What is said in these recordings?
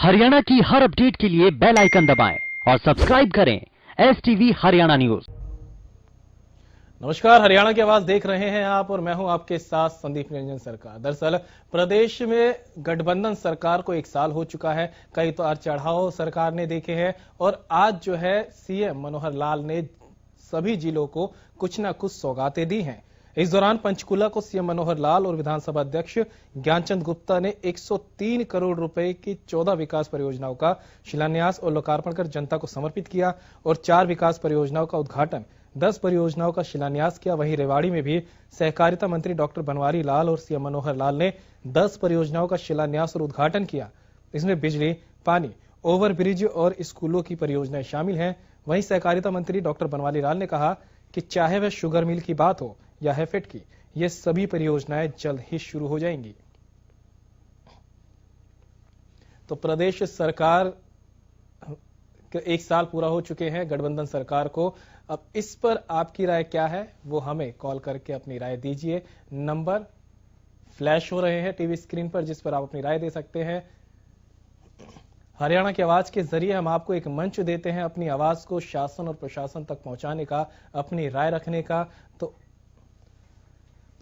हरियाणा की हर अपडेट के लिए बेल आइकन दबाएं और सब्सक्राइब करें STV हरियाणा न्यूज। नमस्कार, हरियाणा की आवाज देख रहे हैं आप और मैं हूं आपके साथ संदीप निरंजन सरकार। दरअसल प्रदेश में गठबंधन सरकार को 1 साल हो चुका है। कई उतार चढ़ाव सरकार ने देखे हैं और आज जो है सीएम मनोहर लाल ने सभी जिलों को कुछ न कुछ सौगातें दी हैं। इस दौरान पंचकूला को सीएम मनोहर लाल और विधानसभा अध्यक्ष ज्ञानचंद गुप्ता ने 103 करोड़ रुपए की 14 विकास परियोजनाओं का शिलान्यास और लोकार्पण कर जनता को समर्पित किया और 4 विकास परियोजनाओं का उद्घाटन, 10 परियोजनाओं का शिलान्यास किया। वहीं रेवाड़ी में भी सहकारिता मंत्री डॉक्टर बनवारी लाल और सीएम मनोहर लाल ने 10 परियोजनाओं का शिलान्यास और उद्घाटन किया। इसमें बिजली, पानी, ओवरब्रिज और स्कूलों की परियोजनाएं शामिल हैं। वहीं सहकारिता मंत्री डॉक्टर बनवारी लाल ने कहा कि चाहे वह शुगर मिल की बात हो या हैफेड की, ये सभी परियोजनाएं जल्द ही शुरू हो जाएंगी। तो प्रदेश सरकार के 1 साल पूरा हो चुके हैं गठबंधन सरकार को। अब इस पर आपकी राय क्या है, वो हमें कॉल करके अपनी राय दीजिए। नंबर फ्लैश हो रहे हैं टीवी स्क्रीन पर, जिस पर आप अपनी राय दे सकते हैं। हरियाणा की आवाज के जरिए हम आपको एक मंच देते हैं अपनी आवाज को शासन और प्रशासन तक पहुंचाने का, अपनी राय रखने का। तो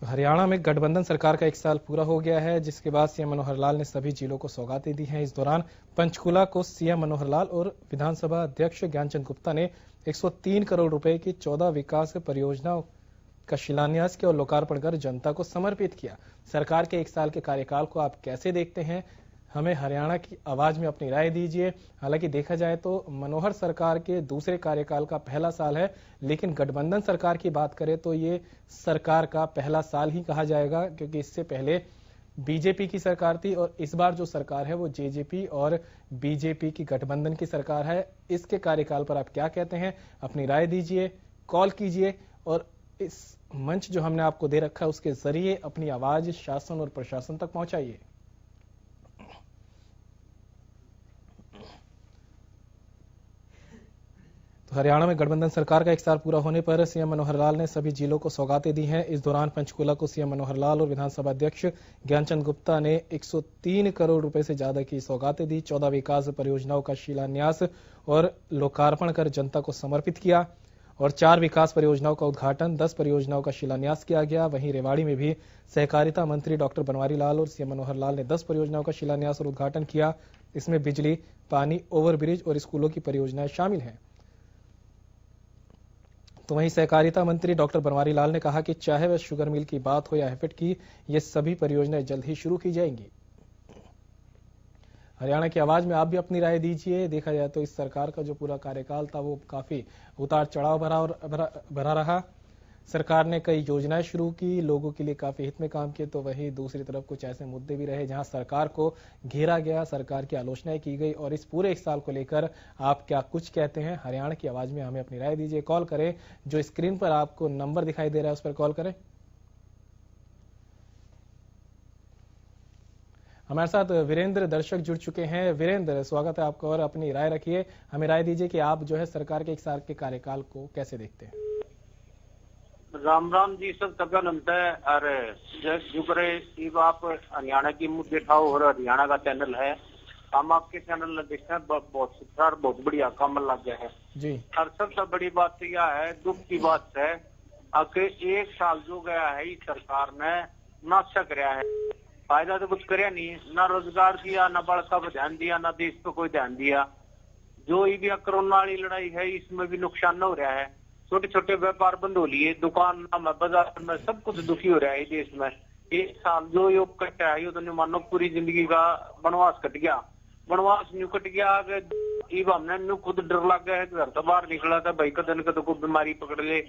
हरियाणा में गठबंधन सरकार का 1 साल पूरा हो गया है, जिसके बाद सीएम मनोहर लाल ने सभी जिलों को सौगातें दी हैं। इस दौरान पंचकूला को सीएम मनोहर लाल और विधानसभा अध्यक्ष ज्ञानचंद गुप्ता ने 103 करोड़ रुपए की 14 विकास परियोजनाओं का शिलान्यास किया और लोकार्पण कर जनता को समर्पित किया। सरकार के 1 साल के कार्यकाल को आप कैसे देखते हैं, हमें हरियाणा की आवाज में अपनी राय दीजिए। हालांकि देखा जाए तो मनोहर सरकार के दूसरे कार्यकाल का पहला साल है, लेकिन गठबंधन सरकार की बात करें तो ये सरकार का पहला साल ही कहा जाएगा, क्योंकि इससे पहले बीजेपी की सरकार थी और इस बार जो सरकार है वो जेजेपी और बीजेपी की गठबंधन की सरकार है। इसके कार्यकाल पर आप क्या कहते हैं, अपनी राय दीजिए, कॉल कीजिए और इस मंच जो हमने आपको दे रखा है उसके जरिए अपनी आवाज शासन और प्रशासन तक पहुंचाइए। हरियाणा में गठबंधन सरकार का 1 साल पूरा होने पर सीएम मनोहर लाल ने सभी जिलों को सौगातें दी हैं। इस दौरान पंचकूला को सीएम मनोहर लाल और विधानसभा अध्यक्ष ज्ञानचंद गुप्ता ने 103 करोड़ रुपए से ज्यादा की सौगातें दी, 14 विकास परियोजनाओं का शिलान्यास और लोकार्पण कर जनता को समर्पित किया और 4 विकास परियोजनाओं का उद्घाटन, 10 परियोजनाओं का शिलान्यास किया गया। वहीं रेवाड़ी में भी सहकारिता मंत्री डॉक्टर बनवारी लाल और सीएम मनोहर लाल ने 10 परियोजनाओं का शिलान्यास और उद्घाटन किया। इसमें बिजली, पानी, ओवरब्रिज और स्कूलों की परियोजनाएं शामिल हैं। तो वहीं सहकारिता मंत्री डॉक्टर बनवारी लाल ने कहा कि चाहे वह शुगर मिल की बात हो या हैफेड की, ये सभी परियोजनाएं जल्द ही शुरू की जाएंगी। हरियाणा की आवाज में आप भी अपनी राय दीजिए। देखा जाए तो इस सरकार का जो पूरा कार्यकाल था वो काफी उतार चढ़ाव भरा रहा। सरकार ने कई योजनाएं शुरू की, लोगों के लिए काफी हित में काम किए, तो वहीं दूसरी तरफ कुछ ऐसे मुद्दे भी रहे जहां सरकार को घेरा गया, सरकार की आलोचनाएं की गई। और इस पूरे 1 साल को लेकर आप क्या कुछ कहते हैं, हरियाणा की आवाज में हमें अपनी राय दीजिए। कॉल करें, जो स्क्रीन पर आपको नंबर दिखाई दे रहा है उस पर कॉल करें। हमारे साथ वीरेंद्र दर्शक जुड़ चुके हैं। वीरेंद्र, स्वागत है आपका और अपनी राय रखिए। हमें राय दीजिए कि आप जो है सरकार के 1 साल के कार्यकाल को कैसे देखते हैं। राम राम जी, सब तगनंत है और जुगरे आप हरियाणा की मुद्दे उठाओ और हरियाणा का चैनल है, हम आपके चैनल देखते हैं, बहुत सुधार, बहुत बढ़िया काम लग गया है जी। और सबसे बड़ी बात तो यह है, दुख की बात है, आखिर 1 साल जो गया है इस सरकार ने नाशा कराया है, फायदा तो कुछ कराया नहीं, ना रोजगार दिया, ना बड़का पर ध्यान दिया, ना देश पर कोई ध्यान दिया। जो ये कोरोना वाली लड़ाई है इसमें भी नुकसान हो रहा है, छोटे छोटे व्यापार बंद हो लिए, दुकान में, बाजार में सब कुछ दुखी हो रहा है देश में। 1 साल जो योग कटा है, तो मानो पूरी जिंदगी का वनवास कट गया, वनवास न्यू कट गया। हमने न्यू खुद डर लग गया है, घर तो बाहर निकला था भाई, कदन का तो कोई बीमारी पकड़ ले,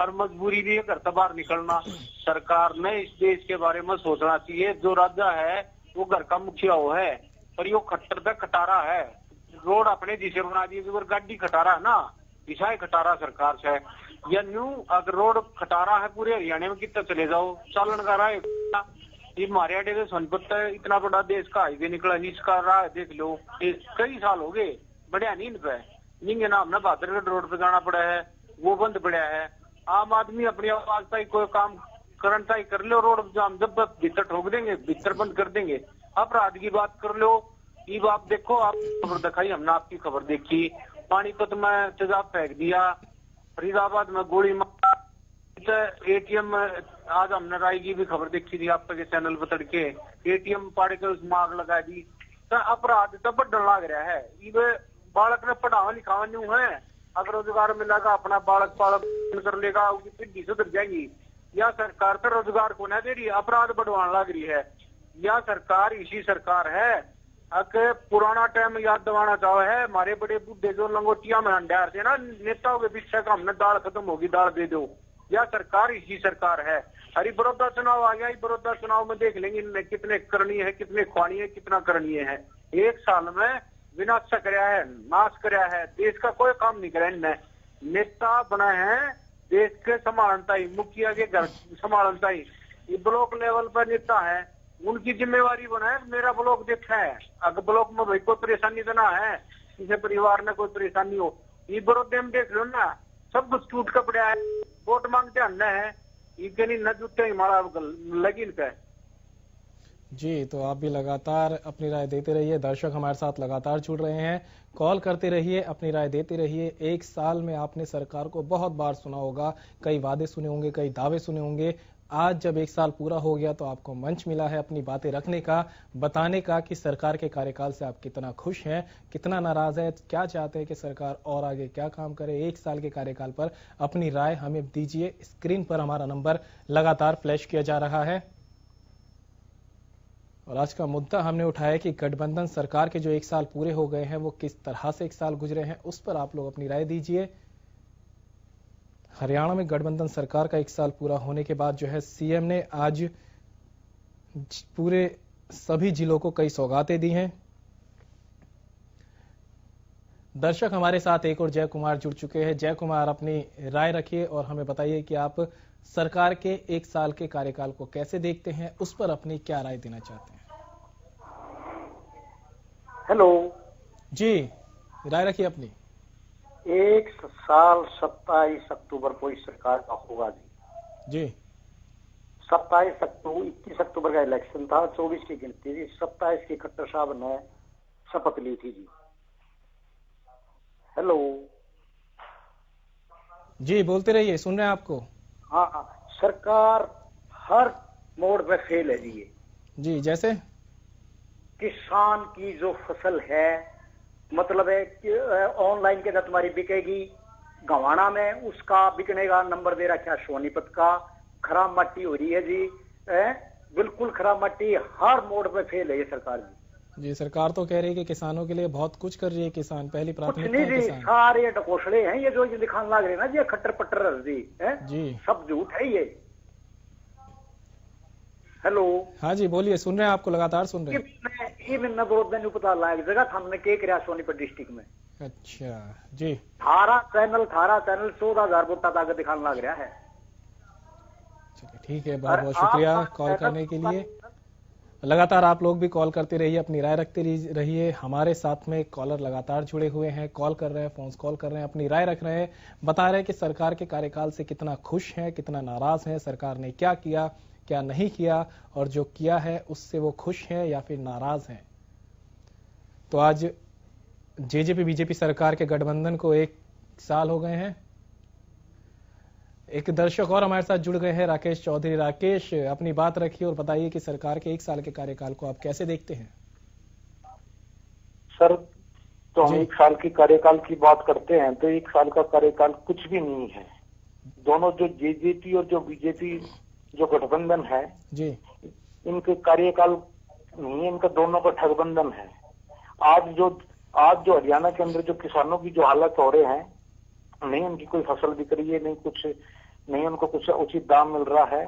और मजबूरी भी है घर तो बाहर निकलना। सरकार ने इस देश के बारे में सोचना चाहिए, जो राजा है वो घर का मुखिया हो है, पर यो खट्टर पे खटारा है, रोड अपने जिसे बना दिए, गाड़ी खटारा है ना, दिशाएं खटारा सरकार से। या न्यू अगर रोड खटारा है पूरे हरियाणा में कितना चले जाओ, चालन का रहा है ये हमारे अड्डे से सोनपत इतना बड़ा देश का हाईवे निकला, इसका रहा है देख लो, कई साल हो गए, बढ़िया नहीं इन पे निंगे नाम ना बहादुरगढ़ रोड पे जाना पड़ा है, वो बंद पड़ा है। आम आदमी अपनी आवाज का ही कोई काम करना ही कर लो, रोड जाम जब भीतर ठोक देंगे, भीतर बंद कर देंगे। अपराध की बात कर लो, अब आप देखो, आप खबर दिखाई, हमने आपकी खबर देखी, पानीपत में तेजाब फेंक दिया, फरीदाबाद में गोली मार, एटीएम आज हमने राय की भी खबर देखी थी आपके चैनल पर तड़के, एटीएम पाड़ के उसमें आग लगा दी। तो अपराध तो बढ़ने लग रहा है। ये बालक ने पढ़ावा लिखावा नहीं है, अगर रोजगार मिलेगा अपना बालक पालक कर लेगा, उसकी पीढ़ी सुधर जाएगी। या सरकार तो रोजगार को ना दे रही, अपराध बढ़वाने लग रही है। या सरकार इसी सरकार है अगर पुराना टाइम याद दिलाना चाहो है, हमारे बड़े बुढ़े जो लंगोटिया में अंडार थे ना नेताओं के पीछे का, हमने दाल खत्म होगी दाल दे दो। या सरकार इसी सरकार है। अरे बड़ौदा चुनाव आ गया, बड़ौदा चुनाव में देख लेंगे इनमें कितने करणीय है, कितने खुआनी है, कितना करणीय है। एक साल में विनाश कराया है, नाश कराया है, देश का कोई काम नहीं कराया इनने। नेता बना है देश के संभालनता ही, मुखिया के घर संभालनता ही, ये ब्लॉक लेवल पर नेता है, उनकी जिम्मेवारी बना है मेरा ब्लॉक देखा है। अगर ब्लॉक में भाई कोई परेशानी तो ना है, किसी परिवार में कोई परेशानी हो, ये बड़ौदे में देख लो ना, सब कुछ टूट का पड़ा है। वोट मांगते अन्ना है, ये कहीं न जुटते हमारा लगी इनका। जी, तो आप भी लगातार अपनी राय देते रहिए, दर्शक हमारे साथ लगातार जुड़ रहे हैं, कॉल करते रहिए, अपनी राय देते रहिए। एक साल में आपने सरकार को बहुत बार सुना होगा, कई वादे सुने होंगे, कई दावे सुने होंगे। आज जब एक साल पूरा हो गया तो आपको मंच मिला है अपनी बातें रखने का, बताने का कि सरकार के कार्यकाल से आप कितना खुश हैं, कितना नाराज है, क्या चाहते हैं कि सरकार और आगे क्या काम करे। एक साल के कार्यकाल पर अपनी राय हमें दीजिए। स्क्रीन पर हमारा नंबर लगातार फ्लैश किया जा रहा है और आज का मुद्दा हमने उठाया कि गठबंधन सरकार के जो एक साल पूरे हो गए हैं वो किस तरह से एक साल गुजरे हैं, उस पर आप लोग अपनी राय दीजिए। हरियाणा में गठबंधन सरकार का एक साल पूरा होने के बाद जो है सीएम ने आज पूरे सभी जिलों को कई सौगातें दी हैं। दर्शक हमारे साथ एक और जय कुमार जुड़ चुके हैं। जय कुमार, अपनी राय रखिए और हमें बताइए कि आप सरकार के एक साल के कार्यकाल को कैसे देखते हैं, उस पर अपनी क्या राय देना चाहते हैं। हेलो जी, राय रखिए अपनी। एक साल 27 अक्टूबर को इस सरकार का होगा जी। 27 अक्टूबर 21 अक्टूबर का इलेक्शन था, 24 की गिनती थी, 27 की खट्टर साहब ने शपथ ली थी जी। हेलो जी, बोलते रहिए, सुन रहे हैं आपको। हाँ, सरकार हर मोड़ पे फेल है जी। जी, जैसे किसान की जो फसल है, मतलब है कि ऑनलाइन के अंदर तुम्हारी बिकेगी, गवाना में उसका बिकने का नंबर दे रखा है सोनीपत का, खराब मट्टी हो रही है जी, बिल्कुल खराब मट्टी, हर मोड़ पे फेल है ये सरकार जी। जी, सरकार तो कह रही है कि किसानों के लिए बहुत कुछ कर रही है, किसान पहली कुछ प्राथमिकता नहीं है जी, किसान। सारे डकोसड़े हैं ये जो दिखाने लग रहे हैं ना जी, खट्टर पट्टर जी, जी, सब झूठ है ये। हेलो हाँ जी, बोलिए, सुन रहे हैं आपको, लगातार सुन रहे हैं। ये मैंने बहुत पता लायक जगह हमने के कराया सोनीपत डिस्ट्रिक्ट में। अच्छा जी। थारा चैनल 14,000 वोटा तक दिखाने लग रहा है। चलिए ठीक है, बहुत बहुत शुक्रिया कॉल करने के लिए। लगातार आप लोग भी कॉल करते रहिए, अपनी राय रखते रहिए। हमारे साथ में कॉलर लगातार जुड़े हुए हैं, कॉल कर रहे हैं, फोन कॉल कर रहे हैं, अपनी राय रख रहे हैं, बता रहे हैं कि सरकार के कार्यकाल से कितना खुश हैं, कितना नाराज हैं, सरकार ने क्या किया, क्या नहीं किया, और जो किया है उससे वो खुश हैं या फिर नाराज हैं। तो आज जेजेपी बीजेपी सरकार के गठबंधन को एक साल हो गए हैं। एक दर्शक और हमारे साथ जुड़ गए हैं, राकेश चौधरी। राकेश, अपनी बात रखिए और बताइए कि सरकार के एक साल के कार्यकाल को आप कैसे देखते हैं। सर, तो हम एक साल की कार्यकाल की बात करते हैं तो एक साल का कार्यकाल कुछ भी नहीं है। दोनों जो जेजेपी और जो बीजेपी जो गठबंधन है जी, इनके कार्यकाल नहीं है, इनका दोनों का ठगबंधन है। आज जो हरियाणा के अंदर जो किसानों की जो हालत हो रहे हैं, नहीं उनकी कोई फसल बिक रही है, नहीं उनको कुछ उचित दाम मिल रहा है।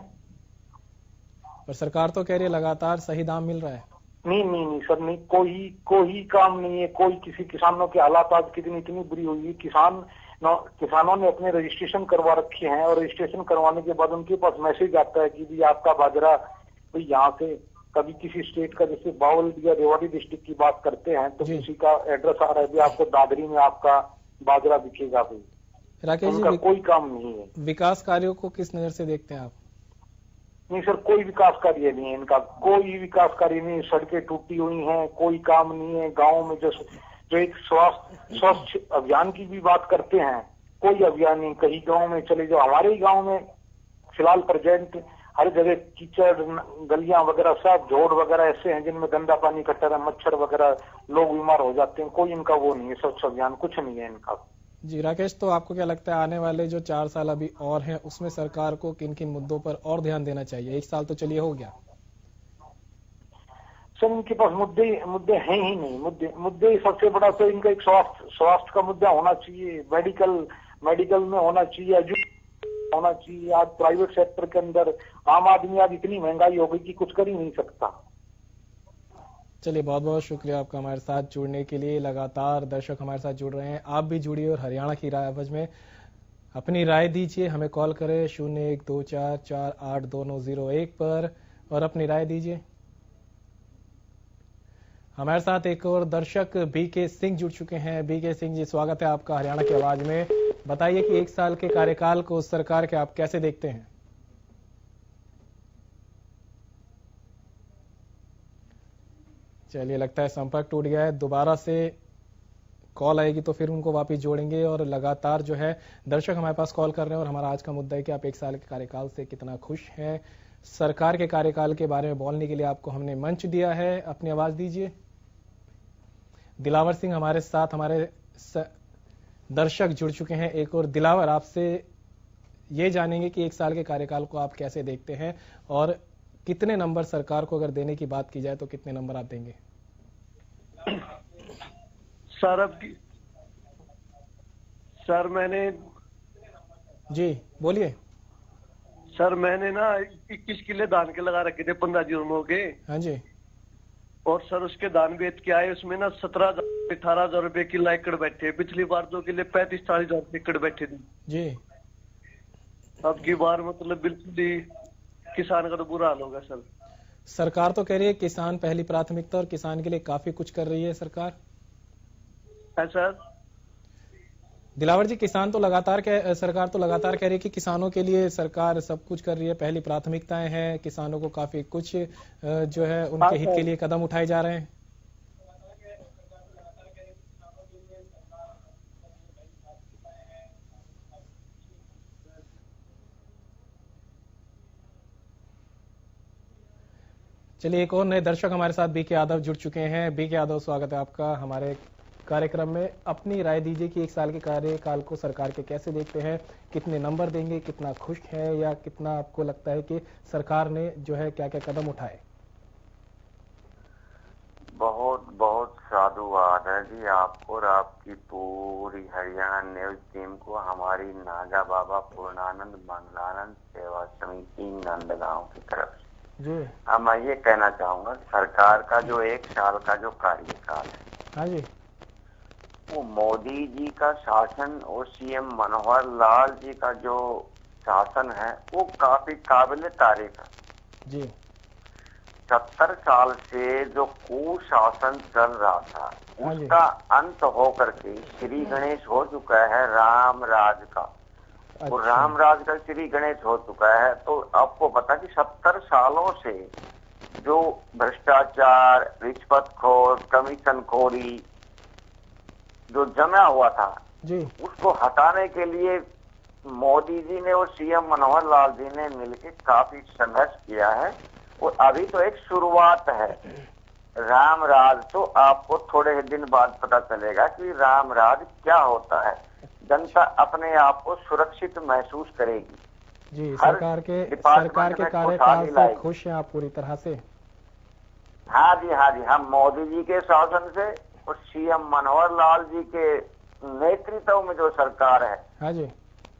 और सरकार तो कह रही है लगातार सही दाम मिल रहा है। नहीं सर, नहीं, कोई काम नहीं है। कोई किसी किसानों की हालात आज इतनी बुरी हुई है। किसानों ने अपने रजिस्ट्रेशन करवा रखे हैं और रजिस्ट्रेशन करवाने के बाद उनके पास मैसेज आता है कि भी आपका बाजरा भाई यहाँ से कभी किसी स्टेट का, जैसे बावल या रेवाड़ी डिस्ट्रिक्ट की बात करते हैं तो किसी का एड्रेस आ रहा है भी आपको दादरी में आपका बाजरा बिकेगा। भाई राकेश उनका जी, कोई काम नहीं है। विकास कार्यों को किस नजर से देखते हैं आप। नहीं सर, कोई विकास कार्य नहीं है इनका, कोई विकास कार्य नहीं। सड़कें टूटी हुई हैं, कोई काम नहीं है गाँव में। जो एक स्वच्छ अभियान की भी बात करते हैं, कोई अभियान नहीं। कहीं गाँव में चले जाओ, हमारे ही गाँव में फिलहाल प्रेजेंट हर जगह कीचड़, गलियां वगैरह, सब जोड़ वगैरह ऐसे हैं जिनमें गंदा पानी इकट्ठा है, मच्छर वगैरह, लोग बीमार हो जाते हैं। कोई इनका वो नहीं है, स्वच्छ अभियान कुछ नहीं है इनका। जी राकेश, तो आपको क्या लगता है आने वाले जो 4 साल अभी और हैं उसमें सरकार को किन किन मुद्दों पर और ध्यान देना चाहिए? 1 साल तो चलिए हो गया सर, इनके पास मुद्दे हैं ही नहीं। मुद्दे सबसे बड़ा तो इनका एक स्वास्थ्य का मुद्दा होना चाहिए, मेडिकल में होना चाहिए, होना चाहिए। आज प्राइवेट सेक्टर के अंदर आम आदमी आज इतनी महंगाई हो गई कि कुछ कर ही नहीं सकता। चलिए, बहुत बहुत शुक्रिया आपका हमारे साथ जुड़ने के लिए। लगातार दर्शक हमारे साथ जुड़ रहे हैं, आप भी जुड़िए और हरियाणा की राय आवाज में अपनी राय दीजिए। हमें कॉल करें 0124482901 पर और अपनी राय दीजिए। हमारे साथ एक और दर्शक बीके सिंह जुड़ चुके हैं। बीके सिंह जी, स्वागत है आपका हरियाणा की आवाज में। बताइए कि 1 साल के कार्यकाल को सरकार के आप कैसे देखते हैं? चलिए, लगता है संपर्क टूट गया है। दोबारा से कॉल आएगी तो फिर उनको वापस जोड़ेंगे। और लगातार जो है दर्शक हमारे पास कॉल कर रहे हैं और हमारा आज का मुद्दा है कि आप 1 साल के कार्यकाल से कितना खुश हैं। सरकार के कार्यकाल के बारे में बोलने के लिए आपको हमने मंच दिया है, अपनी आवाज दीजिए। दिलावर सिंह हमारे साथ, हमारे दर्शक जुड़ चुके हैं। एक और दिलावर, आपसे ये जानेंगे कि 1 साल के कार्यकाल को आप कैसे देखते हैं और कितने नंबर सरकार को अगर देने की बात की जाए तो कितने नंबर आप देंगे? सर मैंने जी बोलिए। सर मैंने ना 21 किले धान के लगा रखे थे 15 जून के। हाँ जी। और सर उसके धान बेच के आए, उसमें ना 17,000-18,000 रुपए किला एकड़ बैठे। पिछली बार 2 किले 35-40,000 एकड़ बैठे थे जी। अब की बार मतलब बिल्कुल ही किसान का तो बुरा हाल होगा सर। सरकार तो कह रही है किसान पहली प्राथमिकता और किसान के लिए काफी कुछ कर रही है सरकार। है सर दिलावर जी, सरकार तो लगातार कह रही है कि किसानों के लिए सरकार सब कुछ कर रही है, पहली प्राथमिकताएं हैं, किसानों को काफी कुछ जो है उनके हित के लिए कदम उठाए जा रहे हैं। चलिए, एक और नए दर्शक हमारे साथ बीके यादव जुड़ चुके हैं। बीके यादव, स्वागत है आपका हमारे कार्यक्रम में। अपनी राय दीजिए कि 1 साल के कार्यकाल को सरकार के कैसे देखते हैं, कितने नंबर देंगे, कितना खुश है या कितना आपको लगता है कि सरकार ने जो है क्या क्या कदम उठाए? बहुत बहुत साधुवाद है जी आपको और आपकी पूरी हरियाणा न्यूज टीम को, हमारी नागा बाबा पूर्णानंद मंगलानंद सेवा समिति नंदगांव की तरफ से जी। अब मैं ये कहना चाहूंगा, सरकार का जो 1 साल का जो कार्यकाल है, हाँ जी, वो मोदी जी का शासन और सीएम मनोहर लाल जी का जो शासन है वो काफी काबिल तारीफ है जी। 70 साल से जो कुशासन चल रहा था उसका अंत होकर के श्री गणेश हो चुका है राम राज का। और राम राज का श्री गणेश हो चुका है। तो आपको पता कि 70 सालों से जो भ्रष्टाचार, रिश्वतखोर, कमीशनखोरी जो जमा हुआ था जी, उसको हटाने के लिए मोदी जी ने और सीएम मनोहर लाल जी ने मिलकर काफी संघर्ष किया है। और अभी तो एक शुरुआत है। राम राज तो आपको थोड़े दिन बाद पता चलेगा कि राम राज क्या होता है। जनता अपने आप को सुरक्षित महसूस करेगी जी। सरकार के कार्यकाल से खुश हैं आप पूरी तरह से? हाँ जी, हाँ जी, हम मोदी जी के शासन से और सीएम मनोहर लाल जी के नेतृत्व में जो सरकार है, हाँ जी,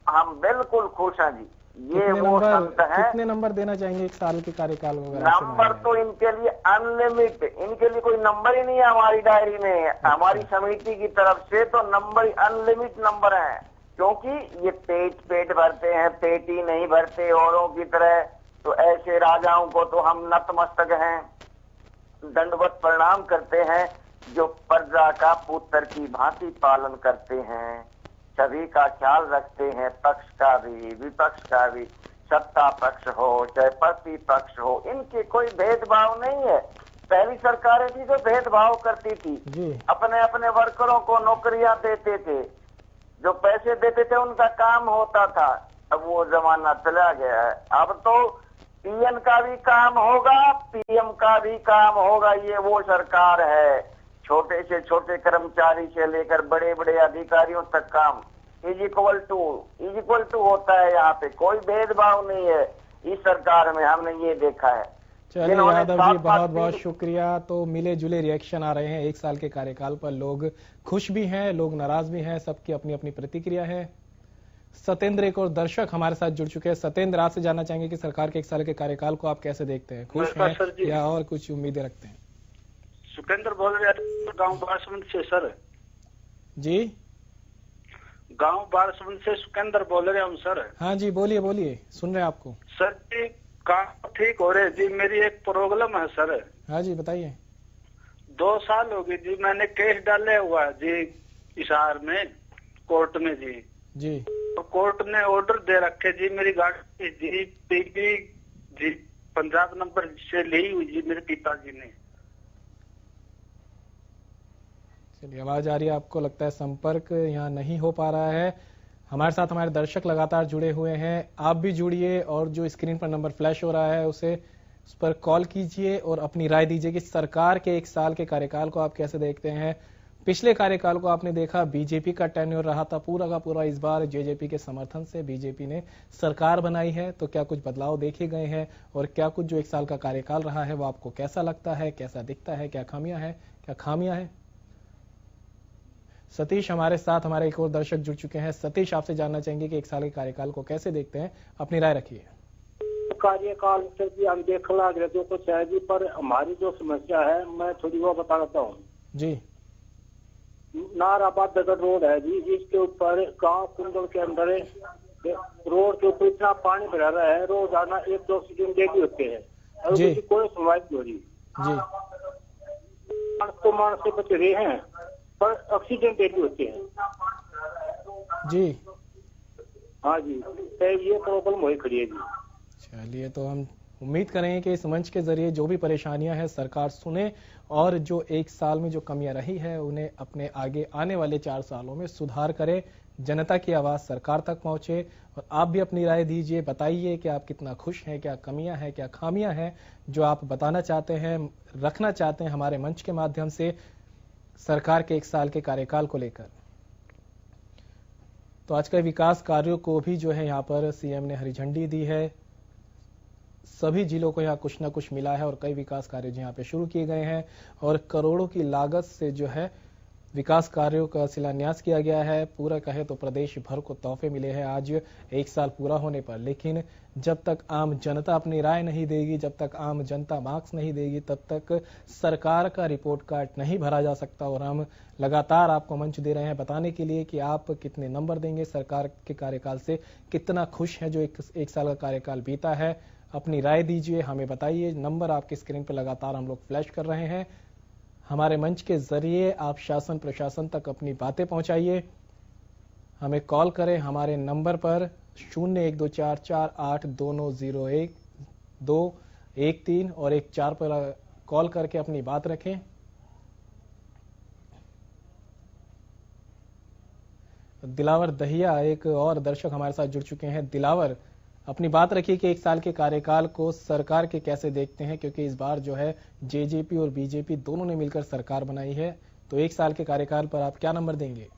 हम बिल्कुल खुश हैं जी। ये वो संत है। कितने नंबर देना चाहेंगे 1 साल के कार्यकाल में? नंबर तो इनके लिए अनलिमिट, इनके लिए कोई नंबर ही नहीं है हमारी डायरी में। हमारी समिति की तरफ से तो नंबर अनलिमिट नंबर है, क्योंकि ये पेट भरते हैं, पेट ही नहीं भरते औरों की तरह। तो ऐसे राजाओं को तो हम नतमस्तक हैं, दंडवत प्रणाम करते हैं, जो प्रजा का पुत्र की भांति पालन करते हैं, सभी का ख्याल रखते हैं, पक्ष का भी विपक्ष का भी। सत्ता पक्ष हो चाहे प्रतिपक्ष हो, इनके कोई भेदभाव नहीं है। पहली सरकारें थी जो भेदभाव करती थी, अपने अपने वर्करों को नौकरियां देते थे, जो पैसे देते थे उनका काम होता था। अब वो जमाना चला गया है। अब तो पीएम का भी काम होगा, पीएम का भी काम होगा। ये वो सरकार है, छोटे से छोटे कर्मचारी से लेकर बड़े बड़े अधिकारियों तक काम इज इक्वल टू होता है। यहाँ पे कोई भेदभाव नहीं है इस सरकार में, हमने ये देखा है। चलिए यादव जी, बहुत बहुत शुक्रिया। तो मिले जुले रिएक्शन आ रहे हैं 1 साल के कार्यकाल पर। लोग खुश भी हैं, लोग नाराज भी हैं, सबकी अपनी अपनी प्रतिक्रिया है। सत्येंद्र एक और दर्शक हमारे साथ जुड़ चुके हैं। सत्येंद्र, आपसे जानना चाहेंगे कि सरकार के 1 साल के कार्यकाल को आप कैसे देखते हैं? खुश हैं या और कुछ उम्मीदें रखते हैं? सुकेंद्र बोल रहे हैं, गांव बारसमंद से सर। जी, गांव बारसमंद से सुकेंद्र बोल रहे हम सर। हाँ जी, बोलिए बोलिए, सुन रहे हैं आपको। सर जी, काम ठीक हो रहे जी। मेरी एक प्रॉब्लम है सर। हाँ जी, बताइए। 2 साल हो गए जी, मैंने केस डाले हुआ है जी हिसार में, कोर्ट में जी। तो कोर्ट ने ऑर्डर दे रखे जी, मेरी गाड़ी जी पीपी जी 50 नंबर से ली हुई जी मेरे पिताजी ने। चलिए, आवाज आ रही है आपको, लगता है संपर्क यहाँ नहीं हो पा रहा है। हमारे साथ हमारे दर्शक लगातार जुड़े हुए हैं, आप भी जुड़िए और जो स्क्रीन पर नंबर फ्लैश हो रहा है उस पर कॉल कीजिए और अपनी राय दीजिए कि सरकार के 1 साल के कार्यकाल को आप कैसे देखते हैं। पिछले कार्यकाल को आपने देखा, बीजेपी का टेन्योर रहा था पूरा का पूरा। इस बार जेजेपी के समर्थन से बीजेपी ने सरकार बनाई है, तो क्या कुछ बदलाव देखे गए हैं और क्या कुछ जो 1 साल का कार्यकाल रहा है वो आपको कैसा लगता है, कैसा दिखता है, क्या खामियां हैं? सतीश हमारे साथ, हमारे एक और दर्शक जुड़ चुके हैं। सतीश, आपसे जानना चाहेंगे कि 1 साल के कार्यकाल को कैसे देखते हैं, अपनी राय रखिए। कार्यकाल से भी हम देख लग रहे जो कुछ है जी, पर हमारी जो समस्या है मैं थोड़ी वो बता देता हूँ जी। नाराबाद दगड़ रोड है जी, इसके ऊपर गांव कुंडल के अंदर रोड के ऊपर इतना पानी भरा रहा है, रोजाना 1-2 ऑक्सीजन डेली होते हैं और उसकी कोई सुनवाई नहीं हो रही जी। मानस से बच रहे हैं पर ऑक्सीजन डेली होते हैं जी। हाँ जी, तो ये प्रॉब्लम वही खड़ी है जी। चलिए, तो हम उम्मीद करेंगे कि इस मंच के जरिए जो भी परेशानियां हैं सरकार सुने और जो 1 साल में जो कमियां रही है उन्हें अपने आगे आने वाले 4 सालों में सुधार करे। जनता की आवाज सरकार तक पहुंचे और आप भी अपनी राय दीजिए, बताइए कि आप कितना खुश हैं, क्या कमियां हैं, क्या खामियां हैं जो आप बताना चाहते हैं, रखना चाहते हैं हमारे मंच के माध्यम से सरकार के 1 साल के कार्यकाल को लेकर। तो आज के विकास कार्यों को भी जो है यहाँ पर सीएम ने हरी झंडी दी है। सभी जिलों को यहाँ कुछ ना कुछ मिला है और कई विकास कार्य यहाँ पे शुरू किए गए हैं और करोड़ों की लागत से जो है विकास कार्यों का शिलान्यास किया गया है। पूरा कहे तो प्रदेश भर को तोहफे मिले हैं आज 1 साल पूरा होने पर। लेकिन जब तक आम जनता अपनी राय नहीं देगी, जब तक आम जनता मार्क्स नहीं देगी, तब तक सरकार का रिपोर्ट कार्ड नहीं भरा जा सकता। और हम लगातार आपको मंच दे रहे हैं बताने के लिए कि आप कितने नंबर देंगे, सरकार के कार्यकाल से कितना खुश है जो 1 साल का कार्यकाल बीता है। अपनी राय दीजिए, हमें बताइए। नंबर आपकी स्क्रीन पर लगातार हम लोग फ्लैश कर रहे हैं। हमारे मंच के जरिए आप शासन प्रशासन तक अपनी बातें पहुंचाइए, हमें कॉल करें हमारे नंबर पर 012448201213 और 14 पर कॉल करके अपनी बात रखें। दिलावर दहिया एक और दर्शक हमारे साथ जुड़ चुके हैं। दिलावर, अपनी बात रखिए कि 1 साल के कार्यकाल को सरकार के कैसे देखते हैं, क्योंकि इस बार जो है जेजेपी और बीजेपी दोनों ने मिलकर सरकार बनाई है। तो 1 साल के कार्यकाल पर आप क्या नंबर देंगे?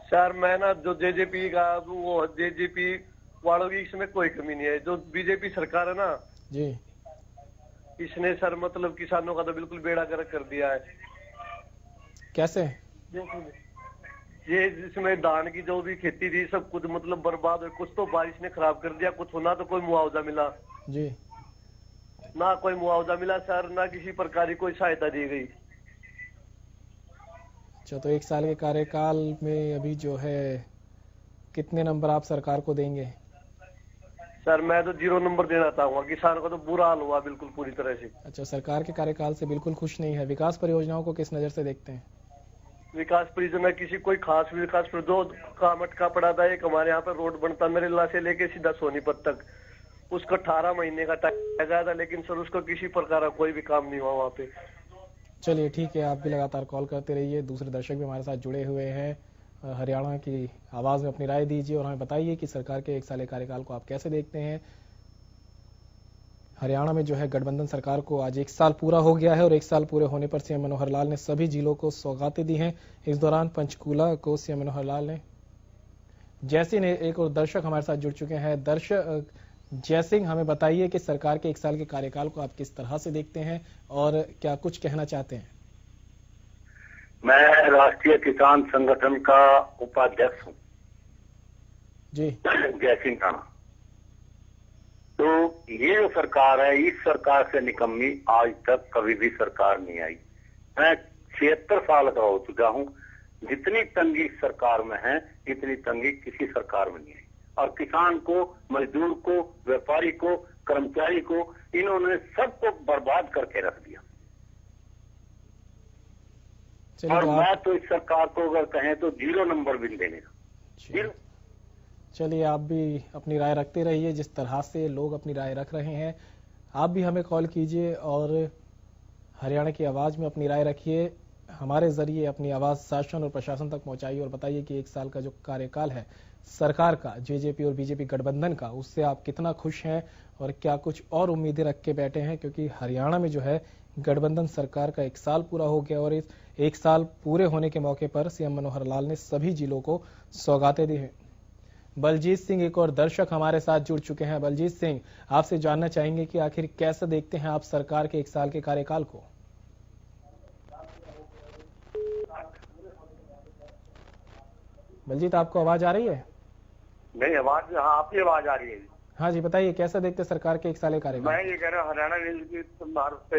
सर मैं ना जो जेजेपी का वो जेजेपी वालों की इसमें कोई कमी नहीं है। जो बीजेपी सरकार है ना जी, इसने सर मतलब किसानों का तो बिल्कुल बेड़ा गर्क कर दिया है। कैसे? ये जिसमें धान की जो भी खेती थी सब कुछ मतलब बर्बाद हो, कुछ तो बारिश ने खराब कर दिया, कुछ होना तो कोई मुआवजा मिला जी, ना कोई मुआवजा मिला सर, ना किसी प्रकार की कोई सहायता दी गई। अच्छा, तो 1 साल के कार्यकाल में अभी जो है कितने नंबर आप सरकार को देंगे? सर मैं तो 0 नंबर देना चाहूंगा। किसान का तो बुरा हाल हुआ बिल्कुल पूरी तरह से। अच्छा, सरकार के कार्यकाल से बिल्कुल खुश नहीं है। विकास परियोजनाओं को किस नजर से देखते हैं? विकास परियोजना किसी कोई खास विकास पर जो काम अटका पड़ा था, एक हमारे यहाँ पर रोड बनता मेरे ला से लेके सीधा सोनीपत तक उसका 18 महीने का टाइम गया था, लेकिन सर उसका किसी प्रकार का कोई भी काम नहीं हुआ वहाँ पे। चलिए ठीक है, आप भी लगातार कॉल करते रहिए। दूसरे दर्शक भी हमारे साथ जुड़े हुए हैं। हरियाणा की आवाज़ में अपनी राय दीजिए और हमें बताइए कि सरकार के 1 साल के कार्यकाल को आप कैसे देखते हैं। हरियाणा में जो है गठबंधन सरकार को आज 1 साल पूरा हो गया है और 1 साल पूरे होने पर सीएम मनोहर लाल ने सभी जिलों को सौगातें दी हैं। इस दौरान पंचकूला को सीएम मनोहर लाल ने जैसी ने एक और दर्शक हमारे साथ जुड़ चुके हैं। दर्शक जय सिंह, हमें बताइए कि सरकार के 1 साल के कार्यकाल को आप किस तरह से देखते हैं और क्या कुछ कहना चाहते हैं। मैं राष्ट्रीय किसान संगठन का उपाध्यक्ष हूँ जी। जय सिंह राणा। तो ये जो सरकार है, इस सरकार से निकम्मी आज तक कभी भी सरकार नहीं आई। मैं 76 साल का हो चुका हूँ। जितनी तंगी सरकार में है इतनी तंगी किसी सरकार में नहीं आई। और किसान को, मजदूर को, व्यापारी को, कर्मचारी को, इन्होंने सबको बर्बाद करके रख दिया। और मैं तो इस सरकार को अगर कहें तो 0 नंबर भी देने का। चलिए, आप भी अपनी राय रखते रहिए। जिस तरह से लोग अपनी राय रख रहे हैं, आप भी हमें कॉल कीजिए और हरियाणा की आवाज़ में अपनी राय रखिए। हमारे जरिए अपनी आवाज़ शासन और प्रशासन तक पहुंचाइए और बताइए कि 1 साल का जो कार्यकाल है सरकार का, जेजेपी और बीजेपी गठबंधन का, उससे आप कितना खुश हैं और क्या कुछ और उम्मीदें रख के बैठे हैं। क्योंकि हरियाणा में जो है गठबंधन सरकार का 1 साल पूरा हो गया और इस 1 साल पूरे होने के मौके पर सीएम मनोहर लाल ने सभी जिलों को सौगातें दी हैं। बलजीत सिंह एक और दर्शक हमारे साथ जुड़ चुके हैं। बलजीत सिंह, आपसे जानना चाहेंगे कि आखिर कैसे देखते हैं आप सरकार के 1 साल के कार्यकाल को। बलजीत, आपको आवाज आ रही है? नहीं, आवाज, हाँ, आपकी आवाज आ रही है। हाँ जी, बताइए कैसा देखते सरकार के 1 साल के कार्यकाल। मैं ये कह रहा हूँ, हरियाणा की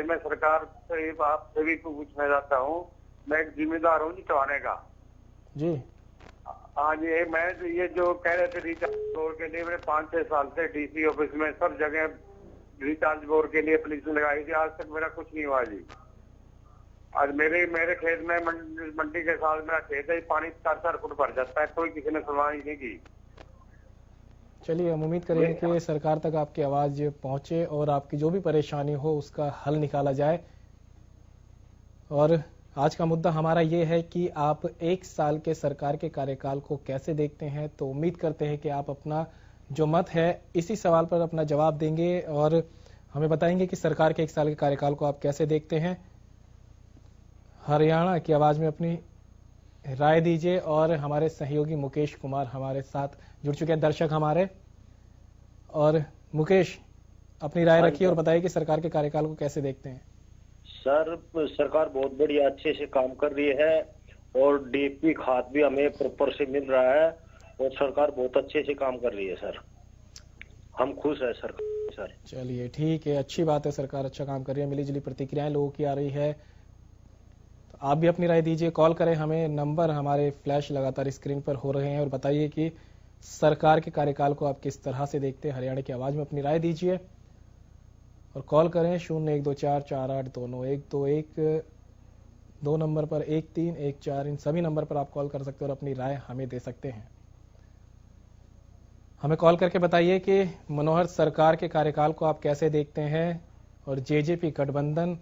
मैं सरकार से आप सभी को पूछना चाहता हूँ। मैं एक जिम्मेदार हूँ जितवाने का जी। हाँ जी, मैं ये जो कह रहे थे रिचार्ज बोर्ड के लिए, मैंने 5-6 साल से डीसी ऑफिस में सब जगह रिचार्ज बोर्ड के लिए एप्लीकेशन लगाई थी। आज तक मेरा कुछ नहीं हुआ जी। आज मेरे खेत में मंडी के साथ मेरा खेत है, पानी 4-4 फुट भर जाता है, कोई किसी ने सुनवाई नहीं की। चलिए, हम उम्मीद करेंगे कि सरकार तक आपकी आवाज पहुंचे और आपकी जो भी परेशानी हो उसका हल निकाला जाए। और आज का मुद्दा हमारा ये है कि आप 1 साल के सरकार के कार्यकाल को कैसे देखते हैं। तो उम्मीद करते हैं कि आप अपना जो मत है इसी सवाल पर अपना जवाब देंगे और हमें बताएंगे कि सरकार के 1 साल के कार्यकाल को आप कैसे देखते हैं। हरियाणा की आवाज में अपनी राय दीजिए। और हमारे सहयोगी मुकेश कुमार हमारे साथ जुड़ चुके हैं, दर्शक हमारे। और मुकेश, अपनी राय रखिए और बताइए कि सरकार के कार्यकाल को कैसे देखते हैं। सर, सरकार बहुत बढ़िया अच्छे से काम कर रही है और डीएपी खाद भी हमें प्रॉपर से मिल रहा है और सरकार बहुत अच्छे से काम कर रही है सर। हम खुश है सरकार सर। चलिए ठीक है, अच्छी बात है, सरकार अच्छा काम कर रही है। मिली जुली प्रतिक्रियाएं लोगों की आ रही है। तो आप भी अपनी राय दीजिए, कॉल करें हमें। नंबर हमारे फ्लैश लगातार स्क्रीन पर हो रहे हैं और बताइए कि सरकार के कार्यकाल को आप किस तरह से देखते हैं। हरियाणा की आवाज में अपनी राय दीजिए और कॉल करें 0124482921 2 नंबर पर 1314। इन सभी नंबर पर आप कॉल कर सकते हैं और अपनी राय हमें दे सकते हैं। हमें कॉल करके बताइए कि मनोहर सरकार के कार्यकाल को आप कैसे देखते हैं। और जेजेपी गठबंधन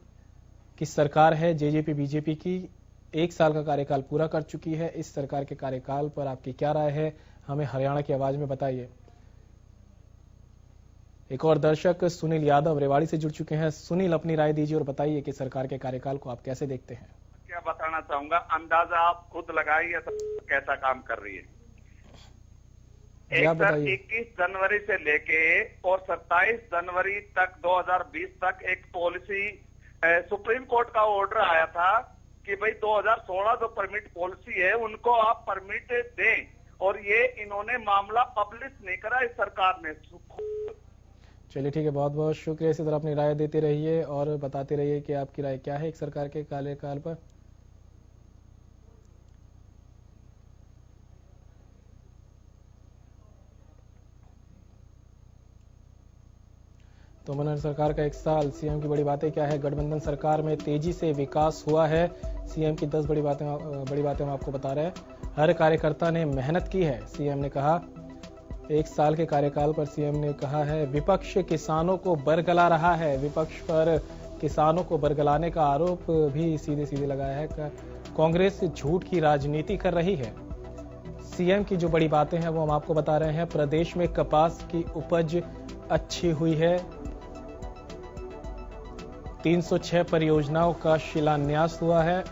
की सरकार है, जेजेपी बीजेपी की 1 साल का कार्यकाल पूरा कर चुकी है। इस सरकार के कार्यकाल पर आपकी क्या राय है, हमें हरियाणा की आवाज में बताइए। एक और दर्शक सुनील यादव रेवाड़ी से जुड़ चुके हैं। सुनील, अपनी राय दीजिए और बताइए कि सरकार के कार्यकाल को आप कैसे देखते हैं। क्या बताना चाहूंगा, अंदाजा आप खुद लगाइए कैसा काम कर रही है। 21 जनवरी से लेके और 27 जनवरी तक 2020 तक एक पॉलिसी, सुप्रीम कोर्ट का ऑर्डर आया था कि भाई 2016 जो परमिट पॉलिसी है उनको आप परमिट दें, और ये इन्होंने मामला पब्लिश नहीं करा इस सरकार ने। चलिए ठीक है, बहुत बहुत शुक्रिया। इसी तरह अपनी राय देते रहिए और बताते रहिए कि आपकी राय क्या है एक सरकार के कार्यकाल पर। तो मनोहर सरकार का 1 साल, सीएम की बड़ी बातें क्या है। गठबंधन सरकार में तेजी से विकास हुआ है। सीएम की 10 बड़ी बातें हम आपको बता रहे हैं। हर कार्यकर्ता ने मेहनत की है, सीएम ने कहा। एक साल के कार्यकाल पर सीएम ने कहा है विपक्ष किसानों को बरगला रहा है। विपक्ष पर किसानों को बरगलाने का आरोप भी सीधे सीधे लगाया है। कांग्रेस झूठ की राजनीति कर रही है। सीएम की जो बड़ी बातें हैं वो हम आपको बता रहे हैं। प्रदेश में कपास की उपज अच्छी हुई है। 306 परियोजनाओं का शिलान्यास हुआ है।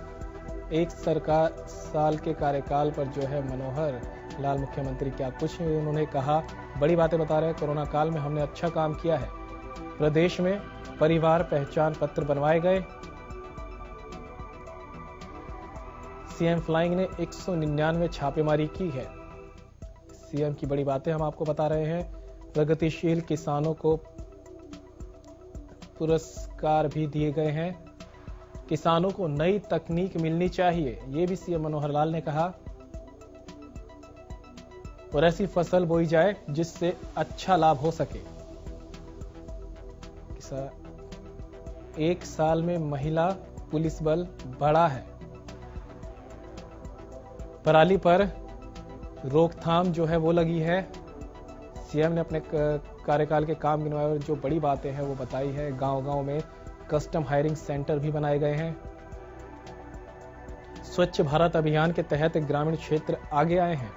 एक साल के कार्यकाल पर जो है मनोहर लाल मुख्यमंत्री क्या कुछ उन्होंने कहा, बड़ी बातें बता रहे हैं। कोरोना काल में हमने अच्छा काम किया है। प्रदेश में परिवार पहचान पत्र बनवाए गए। सीएम फ्लाइंग ने 199 छापेमारी की है। सीएम की बड़ी बातें हम आपको बता रहे हैं। प्रगतिशील किसानों को पुरस्कार भी दिए गए हैं। किसानों को नई तकनीक मिलनी चाहिए, ये भी सीएम मनोहर लाल ने कहा। और ऐसी फसल बोई जाए जिससे अच्छा लाभ हो सके। एक साल में महिला पुलिस बल बढ़ा है। पराली पर रोकथाम जो है वो लगी है। सीएम ने अपने कार्यकाल के काम गिनवाए और जो बड़ी बातें हैं वो बताई है। गांव-गांव में कस्टम हायरिंग सेंटर भी बनाए गए हैं। स्वच्छ भारत अभियान के तहत ग्रामीण क्षेत्र आगे आए हैं।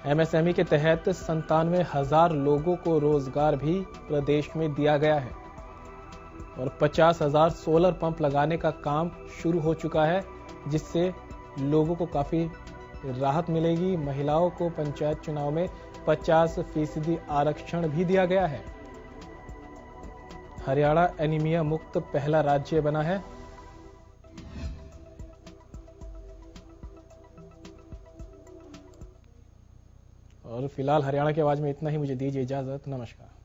एमएसएमई के तहत 97,000 लोगों को रोजगार भी प्रदेश में दिया गया है और 50,000 सोलर पंप लगाने का काम शुरू हो चुका है, जिससे लोगों को काफी राहत मिलेगी। महिलाओं को पंचायत चुनाव में 50% आरक्षण भी दिया गया है। हरियाणा एनीमिया मुक्त पहला राज्य बना है। और फिलहाल हरियाणा की आवाज में इतना ही। मुझे दीजिए इजाजत। नमस्कार।